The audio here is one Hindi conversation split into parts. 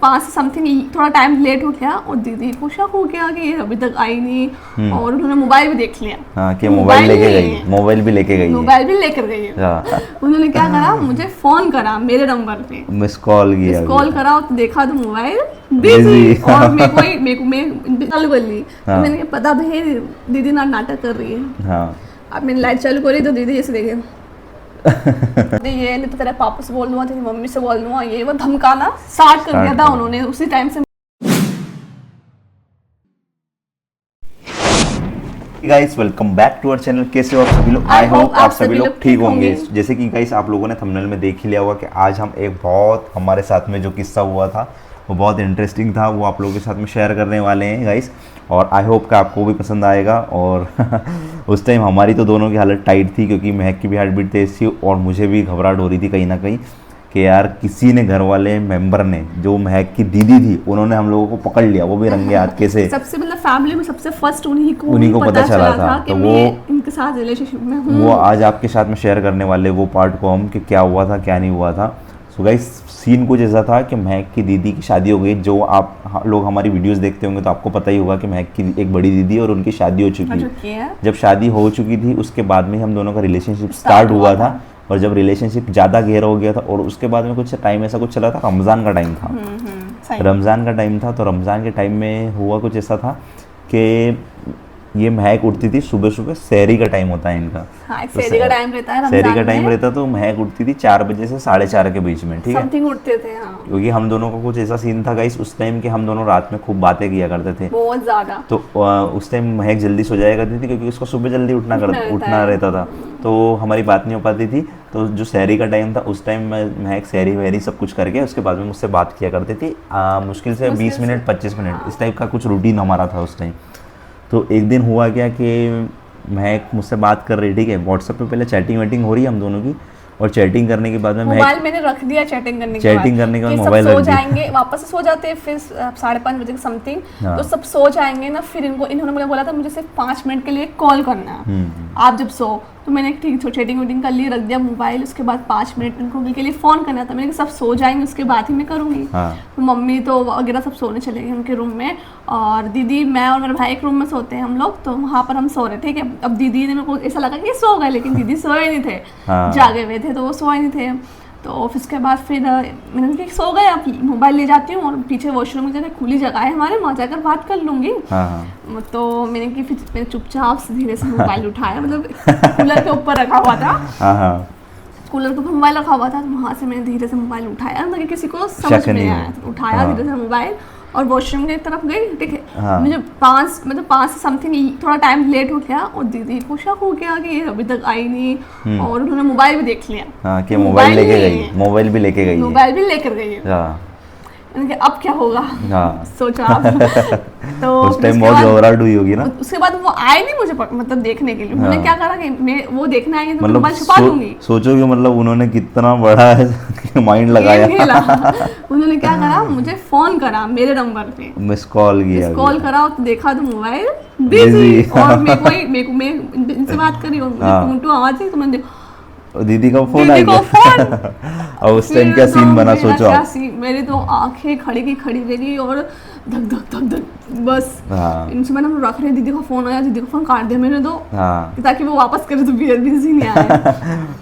5 से समथिंग थोड़ा टाइम लेट हो गया और दीदी को शक हो गया कि ये अभी तक आई नहीं और उन्होंने मोबाइल भी देख लिया। हाँ कि मोबाइल लेके गई, मोबाइल भी लेके गई, मोबाइल भी लेकर गई है। उन्होंने क्या करा, मुझे फोन करा मेरे नंबर पे, मिस कॉल किया, मिस कॉल करा और देखा तो मोबाइल बिजी और मेरे को चालू कर ली। तो मैंने पता भाई दीदी ना नाटक कर रही है। हाँ अब मैंने लाइट चालू करी तो दीदी ऐसे देखे ये नहीं तो तेरे पापा से बोल दूंगा, तेरी मम्मी से बोल दूंगा, ये वो धमकाना स्टार्ट कर दिया था उन्होंने उसी टाइम से। Guys welcome back to our channel. कैसे हो आप सभी लोग? आई होप आप सभी लोग ठीक होंगे। जैसे कि गाइस आप लोगों ने थंबनेल में देख ही लिया होगा कि आज हम एक बहुत हमारे साथ में जो किस्सा हुआ था वो बहुत इंटरेस्टिंग था, वो आप लोगों के साथ में शेयर करने वाले हैं गाइस। और आई होप कि आपको भी पसंद आएगा। और उस टाइम हमारी तो दोनों की हालत टाइट थी क्योंकि महक की भी हार्ट बीट तेज थी और मुझे भी घबराहट हो रही थी कहीं ना कहीं कि यार किसी ने घर वाले मेंबर ने, जो महक की दीदी थी, उन्होंने हम लोगों को पकड़ लिया, वो भी रंगे हाथ कैसे। सबसे मतलब फैमिली में सबसे फर्स्ट उन्हीं को पता चला था कि तो मैं इनके साथ रिलेशनशिप में हूँ। वो आज आपके साथ में शेयर करने वाले वो पार्ट को हम कि क्या हुआ था क्या नहीं हुआ था। सो गाइस सीन कुछ ऐसा था कि महक की दीदी की शादी हो गई। जो आप लोग हमारी वीडियोस देखते होंगे तो आपको पता ही होगा कि महक की एक बड़ी दीदी और उनकी शादी हो चुकी है। जब शादी हो चुकी थी उसके बाद में हम दोनों का रिलेशनशिप स्टार्ट हुआ था। और जब रिलेशनशिप ज़्यादा गहरा हो गया था और उसके बाद में कुछ टाइम ऐसा कुछ चला था, रमज़ान का टाइम था। रमज़ान का टाइम था तो रमज़ान के टाइम में हुआ कुछ ऐसा था कि ये महक उठती थी सुबह सुबह, सहरी का टाइम होता है इनका। हाँ, सहरी का टाइम रहता है, सहरी का टाइम रहता तो महक उठती थी 4 बजे से 4:30 के बीच में, ठीक है, समथिंग उठते थे। हाँ। क्योंकि हम दोनों का कुछ ऐसा सीन था गाइस उस टाइम कि हम दोनों रात में खूब बातें किया करते थे बहुत ज्यादा। तो उस टाइम महक जल्दी सो जाया करती थी क्योंकि उसको सुबह जल्दी उठना रहता था, तो हमारी बात नहीं हो पाती थी। तो जो सहरी का टाइम था उस टाइम महक सहरी वहरी सब कुछ करके उसके बाद में मुझसे बात किया करती थी, मुश्किल से 20 मिनट 25 मिनट इस टाइप का कुछ रूटीन हमारा था उस टाइम। तो एक दिन हुआ क्या कि महक मुझसे बात कर रही, ठीक है, व्हाट्सएप पे पहले चैटिंग वेटिंग हो रही है हम दोनों की और चैटिंग करने के बाद में मोबाइल मैंने रख दिया चैटिंग करने के बाद मोबाइल सो जाएंगे, वापस सो जाते हैं फिर 5:30 बजे समथिंग। तो सब सो जाएंगे ना, फिर इन्होंने मुझे बोला था मुझे सिर्फ 5 मिनट के लिए कॉल करना है आप जब सो। तो मैंने ठीक चैटिंग वेटिंग कर ली, रख दिया मोबाइल। उसके बाद 5 मिनट इनको के लिए फ़ोन करना था। मैंने सब सो जाएंगे उसके बाद ही मैं करूँगी। तो मम्मी तो वगैरह सब सोने चले गए उनके रूम में और दीदी मैं और मेरा भाई एक रूम में सोते हैं हम लोग। तो वहाँ पर हम सो रहे थे, ठीक है। अब दीदी ने मेरे को ऐसा लगा कि सो गए, लेकिन दीदी सोए नहीं थे, जागे हुए थे, तो वो सोए नहीं थे। तो फिर उसके बाद फिर मैंने कहा सो गए, आप मोबाइल ले जाती हूँ और पीछे वॉशरूम में जाकर खुली जगह है हमारे, वहाँ जाकर बात कर लूँगी। तो मैंने कि फिर मैंने चुपचाप से धीरे से मोबाइल उठाया, मतलब कूलर के ऊपर रखा हुआ था, कूलर के ऊपर मोबाइल रखा हुआ था। तो वहाँ से मैंने धीरे से मोबाइल उठाया ताकि किसी को समझ नहीं आया। तो उठाया धीरे से मोबाइल और वॉशरूम की तरफ गई, ठीक है। मुझे 5 से समथिंग थोड़ा टाइम लेट हो गया और दीदी को शक हो गया कि ये अभी तक आई नहीं और उन्होंने मोबाइल भी देख लिया कि मोबाइल लेके गई, मोबाइल भी लेके गई, मोबाइल भी लेकर गई है। अब क्या होगा, सोचा आप। तो उस टाइम बहुत घबराहट हुई होगी ना। उसके बाद वो आए नहीं मुझे मतलब देखने के लिए। मैंने क्या करा कि मैं वो देखने आएंगे तो मोबाइल छुपा दूंगी। सोचो कि मतलब उन्होंने कितना बड़ा माइंड लगाया। उन्होंने क्या करा, मुझे फोन करा मेरे नंबर पे, मिस कॉल करा और देखा तो मोबाइल बिजी और मैं इनसे बात कर रही हूँ, आवाज है तो मैंने दीदी का फोन आ गया। और उस टाइम क्या सीन बना सोचो आप। मेरी तो आंखें खड़ी रही और धक धक धक धक बस। इनसे मैंने रख रही, दीदी का फोन आया, दीदी का फोन काट दिया मैंने तो, ताकि वो वापस करे तो बिजी नहीं आया।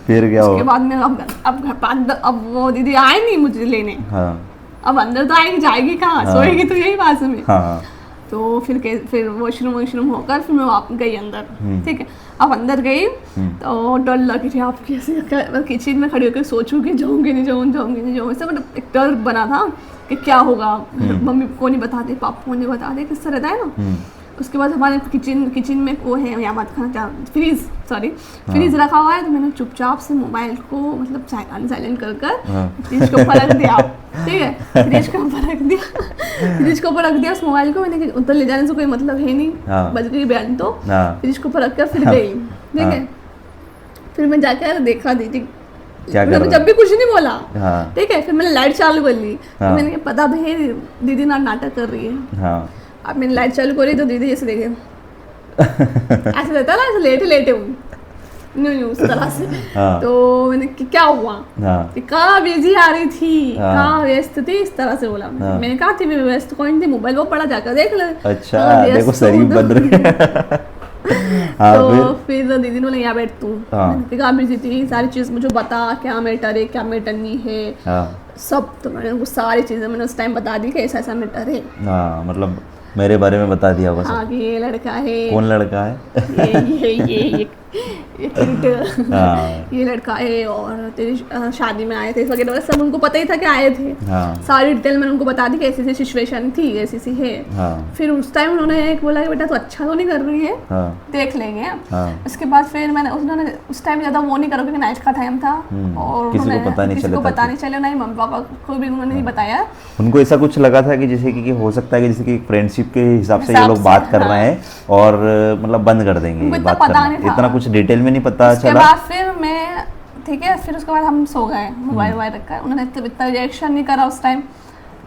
फिर क्या हुआ? उसके बाद में अब वो दीदी आए नहीं मुझे लेने। अब अंदर तो आएगी, जाएगी कहाँ, सोएगी तो यही बात में। तो फिर वॉशरूम होकर फिर मैं वापस गई अंदर, ठीक है। अब अंदर गई तो डर लग रही, आप कैसे किचन में खड़ी होकर सोचूं कि जाऊंगी नहीं जाऊँ, ऐसा मतलब एक डर बना था कि क्या होगा, मम्मी को नहीं बताते, पापा को नहीं बताते, किस तरह रहता है ना। उसके बाद हमारे किचन में वो है यहाँ बात खाना फ्रीज रखा हुआ है। तो मैंने चुपचाप से मोबाइल को मतलब साइलेंट कर फ्रिज के ऊपर रख दिया, ठीक है। फ्रिज के ऊपर रख दिया उस मोबाइल को। मैंने उधर ले जाने से कोई मतलब है नहीं, बज गई बयान तो फ्रिज के ऊपर रख कर फिर गई, ठीक है। फिर मैं जाकर देखा दीदी जब भी कुछ नहीं बोला, ठीक है। फिर मैंने लाइट चालू कर ली, तो मैंने पता भाई दीदी ना नाटक कर रही है। अब मैंने लाइट चालू करी तो दीदी ऐसे देखे ऐसे रहता ना, ऐसे लेटे नहीं उस तरह से। हाँ। तो मैंने कि क्या हुआ, हाँ कि कहाँ बिजी आ रही थी, हाँ। कहाँ व्यस्त थी, इस तरह से बोला। हाँ। मैंने कहा थी मैं व्यस्त कोई नहीं थी, मोबाइल वो पड़ा जाकर देख ले। अच्छा, अगर व्यस्त देखो हूँ शरीफ तो- बन रहे। हाँ तो फिर फिर दीदी ने बोला यहाँ बैठ तू। हाँ। मैंने कहा बिजी थी, सारी चीज़ मुझे बता, क्या मैटर है, क्या मैटर नहीं है, हाँ सब। तो मैंने उनको सारी चीज़ें मैंने उस टाइम बता दी कि ऐसा ऐसा मैटर है। हाँ, मतलब मेरे बारे में बता दिया होगा सब। हाँ कि ये लड़का है, कौन लड़का है? ये किड, हाँ ये लड़का है, और तेरी शादी में आए थे इस वगैरह सब उनको पता ही था कि आए थे। हाँ सारी डिटेल मैंने उनको बता दी कि ऐसी ऐसी सिचुएशन थी, ऐसी सी है। हाँ फिर उस टाइम उन्होंने एक बोला कि बेटा तू अच्छा तो नहीं कर रही है, हाँ देख लेंगे। हाँ। उसके बाद फिर मैंने उन्होंने उस टाइम ज़्यादा वो नहीं करा क्योंकि नाइट का टाइम था, और किसी को उन्होंने- पता नहीं किसी चला को था पता कि- नहीं चले, नहीं मम्मी पापा को भी उन्होंने नहीं बताया। उनको ऐसा कुछ लगा था कि जैसे कि हो सकता है कि जैसे कि फ्रेंडशिप के हिसाब से ये हिसाब लोग से, बात कर हाँ। रहे हैं और मतलब बंद कर देंगे उनको ये इतना बात पता करना। नहीं था। इतना कुछ डिटेल में नहीं पता उसके चला। बाद फिर मैं ठीक है, फिर उसके बाद हम सो गए, मोबाइल वोबाइल रखा। उन्होंने इतना रिएक्शन नहीं करा उस टाइम।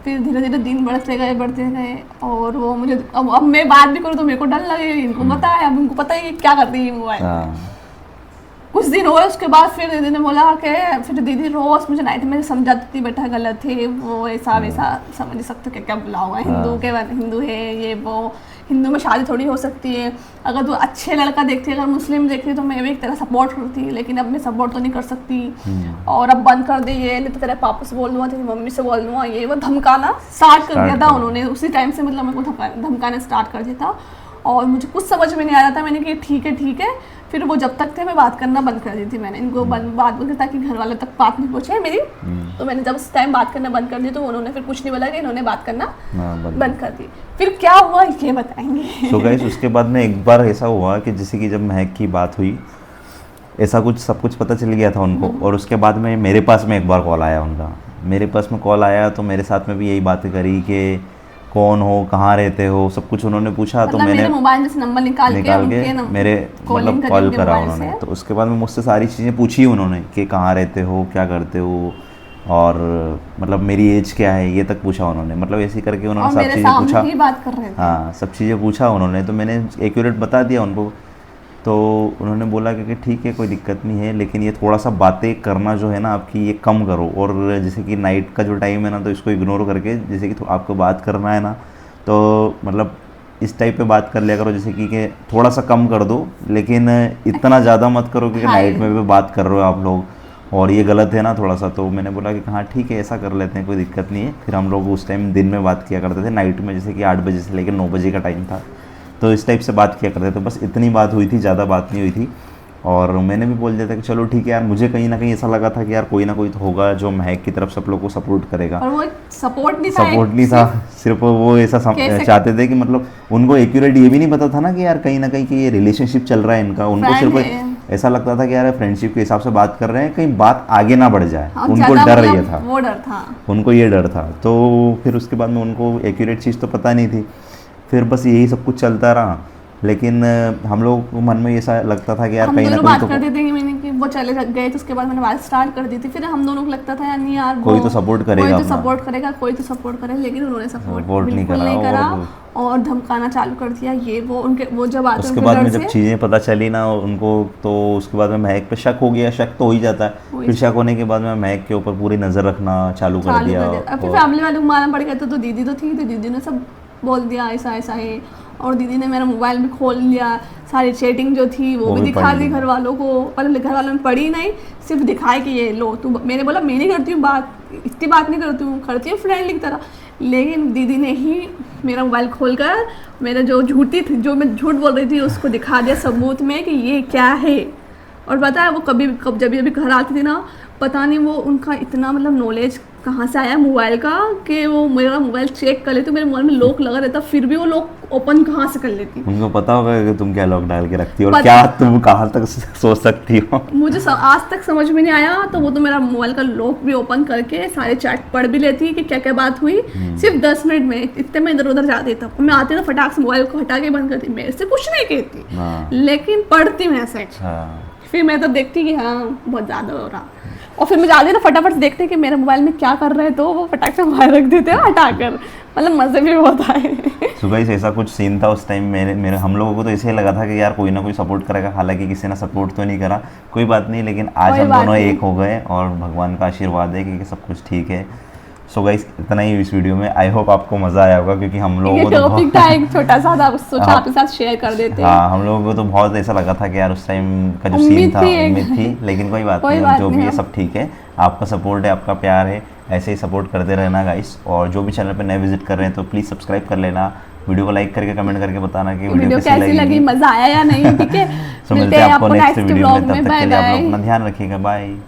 फिर धीरे धीरे दिन बढ़ते गए, और वो मुझे अब मैं बात भी करूँ तो मेरे को डर लगे, इनको पता है, अब इनको पता है कि क्या करती है मोबाइल। हाँ कुछ दिन हुए उसके बाद फिर दीदी ने बोला कि फिर दीदी रोज मुझे नाइट में समझाती थी, बेटा गलत है वो, ऐसा वैसा, समझ नहीं सकते क्या क्या बुला हुआ है, हिंदू है ये वो, हिंदू में शादी थोड़ी हो सकती है। अगर तू अच्छे लड़का देखती है, अगर मुस्लिम देखती है तो मैं भी एक तरह सपोर्ट करती, लेकिन अब मैं सपोर्ट तो नहीं कर सकती, और अब बंद कर दे ये, नहीं तो तेरे पापा से बोल दूंगा, तेरी मम्मी से बोल दूंगा, ये वो धमकाना स्टार्ट कर दिया था उन्होंने उसी टाइम से। मतलब मेरे को धमकाना स्टार्ट कर दिया था, और मुझे कुछ समझ में नहीं आ रहा था। मैंने कहा ठीक है। फिर वो जब तक थे मैं बात करना बंद कर दी थी, मैंने इनको बात बोल ताकि घर वालों तक बात नहीं पहुंचे मेरी। तो मैंने जब उस टाइम बात करना बंद कर दी तो उन्होंने फिर कुछ नहीं बोला कि इन्होंने बात करना बंद कर दी। फिर क्या हुआ ये बताएंगे। सो गाइस उसके बाद में एक बार ऐसा हुआ कि जैसे कि जब महक की बात हुई, ऐसा कुछ सब कुछ पता चल गया था उनको, और उसके बाद में मेरे पास में एक बार कॉल आया उनका। मेरे पास में कॉल आया तो मेरे साथ में भी यही बातें करी कि कौन हो, कहाँ रहते हो, सब कुछ उन्होंने पूछा। तो मैंने मेरे मोबाइल में से नंबर निकाल के मेरे मतलब कॉल करा उन्होंने। तो उसके बाद में मुझसे सारी चीज़ें पूछी उन्होंने कि कहाँ रहते हो, क्या करते हो, और मतलब मेरी एज क्या है, ये तक पूछा उन्होंने। मतलब ऐसे करके उन्होंने सब चीज़ें पूछा। बात कर रहे थे। हाँ सब चीज़ें पूछा उन्होंने, तो मैंने एक्यूरेट बता दिया उनको। तो उन्होंने बोला कि ठीक है कोई दिक्कत नहीं है, लेकिन ये थोड़ा सा बातें करना जो है ना आपकी ये कम करो, और जैसे कि नाइट का जो टाइम है ना तो इसको इग्नोर करके जैसे कि आपको बात करना है ना तो मतलब इस टाइप पे बात कर लिया करो, जैसे कि थोड़ा सा कम कर दो, लेकिन इतना ज़्यादा मत करो क्योंकि नाइट में भी बात कर रहे हो आप लोग, और ये गलत है ना थोड़ा सा। तो मैंने बोला कि हाँ ठीक है ऐसा कर लेते हैं, कोई दिक्कत नहीं है। फिर हम लोग उस टाइम दिन में बात किया करते थे, नाइट में जैसे कि 8 बजे से लेकर 9 बजे का टाइम था, तो इस टाइप से बात किया करते थे। बस इतनी बात हुई थी, ज़्यादा बात नहीं हुई थी। और मैंने भी बोल दिया था कि चलो ठीक है यार, मुझे कहीं ना कहीं ऐसा लगा था कि यार कोई ना कोई तो होगा जो महक की तरफ सब लोग को सपोर्ट करेगा। और वो सपोर्ट नहीं था, सिर्फ वो ऐसा चाहते थे कि मतलब उनको एक्यूरेट ये भी नहीं पता था ना कि यार कहीं ना कहीं कि ये रिलेशनशिप चल रहा है इनका। उनको सिर्फ ऐसा लगता था कि यार फ्रेंडशिप के हिसाब से बात कर रहे हैं, कहीं बात आगे ना बढ़ जाए। उनको डर ये था, वो डर था, उनको ये डर था। तो फिर उसके बाद में उनको एक्यूरेट चीज़ तो पता नहीं थी। फिर बस यही सब कुछ चलता रहा, लेकिन हम लोग को मन में ऐसा लगता था कि यार कहीं ना कहीं बात करते थे कि मैंने कि वो चले गए तो उसके बाद मैंने बात स्टार्ट कर दी थी। फिर हम दोनों को लगता था यार नहीं यार कोई तो सपोर्ट करेगा, कोई तो सपोर्ट करेगा, लेकिन उन्होंने सपोर्ट नहीं करा और धमकाना चालू कर दिया। ये वो जब आते उसके बाद में जब चीज़ें पता चली ना उनको, तो उसके बाद में महक पे शक हो गया। शक तो हो ही जाता है। फिर शक होने के बाद में महक के ऊपर पूरी नज़र रखना चालू कर दिया। फिर फैमिली वालों को मालूम पड़ गया तो दीदी तो थी, तो दीदी ने सब बोल दिया ऐसा ऐसा है, और दीदी ने मेरा मोबाइल भी खोल लिया, सारी चैटिंग जो थी वो भी दिखा दी घर वालों को। पर घर वालों ने पढ़ी नहीं, सिर्फ दिखाए कि ये लो तू। मैंने बोला मैं नहीं करती हूँ बात, इतनी बात नहीं करती हूँ फ्रेंडली की तरह। लेकिन दीदी ने ही मेरा मोबाइल खोलकर मेरा जो मैं झूठ बोल रही थी उसको दिखा दिया सबूत में कि ये क्या है। और पता है वो जब भी घर आती थी ना, पता नहीं वो उनका इतना मतलब नॉलेज कहाँ से आया मोबाइल का कि वो मेरा मोबाइल चेक कर लेती। मेरे मोबाइल में लॉक लगा रहता, फिर भी वो लॉक ओपन कहाँ से कर लेती। उनको पता होगा कि तुम क्या लॉक डाल के रखती हो और क्या तुम कहाँ तक सोच सकती हो। मुझे आज तक समझ में नहीं आया। तो वो तो मेरा मोबाइल का लॉक भी ओपन करके सारे चैट पढ़ भी लेती कि क्या क्या बात हुई। सिर्फ 10 मिनट में इतने में इधर उधर जाती था। मैं आती तो फटाक से मोबाइल को हटा के बंद करती, मेरे से कुछ नहीं कहती लेकिन पढ़ती मैसेज। फिर मैं तो देखती कि हाँ बहुत ज़्यादा हो रहा। और फिर मुझे आगे ना फटाफट से देखते हैं कि मेरे मोबाइल में क्या कर रहे हैं, तो वो फटाक से मोबाइल रख देते हैं हटाकर, मतलब मजे भी बहुत आए। सो गाइस ऐसा कुछ सीन था उस टाइम मेरे हम लोगों को तो ऐसे ही लगा था कि यार कोई ना कोई सपोर्ट करेगा, हालांकि किसी ने सपोर्ट तो नहीं करा, कोई बात नहीं, लेकिन आज कोई हम बात दोनों नहीं। एक हो गए और भगवान का आशीर्वाद है कि सब कुछ ठीक है। सो गाइस इतना ही इस वीडियो में, आई होप आपको मज़ा आया होगा, क्योंकि हम लोगों ये को तो टॉपिक था एक छोटा सा था, सोचा आपके साथ शेयर कर देते हैं। हाँ हम लोगों को तो बहुत ऐसा लगा था कि यार उस टाइम का जो उम्मीद सीन था थी एक। उम्मीद थी, लेकिन कोई बात कोई नहीं, बात जो भी नहीं, है हम- सब ठीक है। आपका सपोर्ट है, आपका प्यार है, ऐसे ही सपोर्ट करते रहना गाइस। और जो भी चैनल पे नए विजिट कर रहे हैं तो प्लीज़ सब्सक्राइब कर लेना, वीडियो को लाइक करके कमेंट करके बताना कि वीडियो कैसी लगी, मज़ा आया या नहीं, ठीक है। सो मिलते हैं आपको नेक्स्ट वीडियो में, व्लॉग तब में, तक के बाय लिए आप बाय। लोग अपना ध्यान रखिएगा, बाय।